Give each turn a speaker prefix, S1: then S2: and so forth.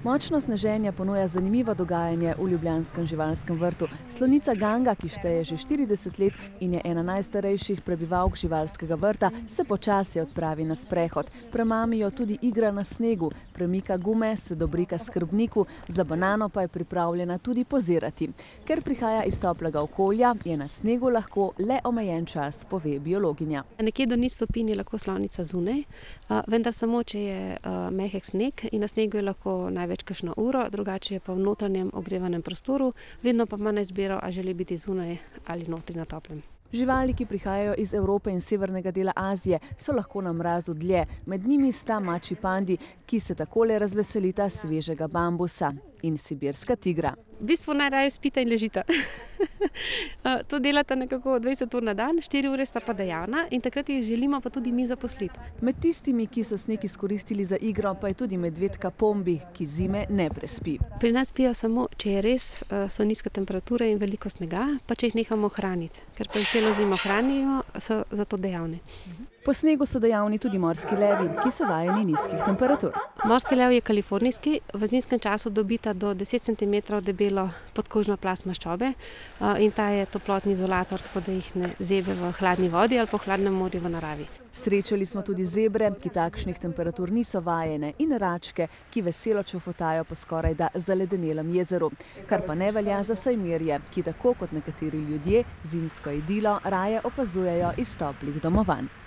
S1: Močno sneženje ponuja zanimivo dogajanje v ljubljanskem živalskem vrtu. Slonica Ganga, ki šteje že 40 let in je ena najstarejših prebivalk živalskega vrta, se počasi odpravi na sprehod. Premami jo tudi igra na snegu, premika gume, se dobrika skrbniku, za banano pa je pripravljena tudi pozirati. Ker prihaja iz toplega okolja, je na snegu lahko le omejen čas, pove biologinja.
S2: Nekje do 0 stopinj je lahko slonica zunaj, vendar samo, če je mehek sneg in na snegu je lahko največ kakšno uro, drugače je pa v notranjem ogrevanem prostoru, vedno pa ima na izbiro, a želi biti zunaj ali notri na toplem.
S1: Živali, ki prihajajo iz Evrope in severnega dela Azije, so lahko na mrazu dlje. Med njimi sta mačji pandi, ki se takole razveselita svežega bambusa, in sibirska tigra.
S2: V bistvu najraje spita in ležita. To delata nekako 20 ur na dan, 4 ure sta pa dejavna in takrat jih želimo pa tudi mi zaposliti.
S1: Med tistimi, ki so sneg izkoristili za igro, pa je tudi medvedka Pombi, ki zime ne prespi.
S2: Pri nas spijo samo, če je res so nizke temperature in veliko snega, pa če jih nehamo hraniti, ker pa jih celo zimo hranimo, so zato dejavni.
S1: Po snegu so dejavni tudi morski levi, ki so vajeni nizkih temperatur.
S2: Morski lev je kalifornijski, v zimskem času dobita do 10 cm debelo podkožno plast maščobe in ta je toplotni izolator, tako da jih ne zebe v hladni vodi ali po hladnem morju v naravi.
S1: Srečali smo tudi zebre, ki takšnih temperatur niso vajene, in račke, ki veselo čofotajo po skorajda zaledenelem jezeru. Kar pa ne velja za sajmirje, ki tako kot nekateri ljudje zimsko idilo raje opazujejo iz toplih domovanj.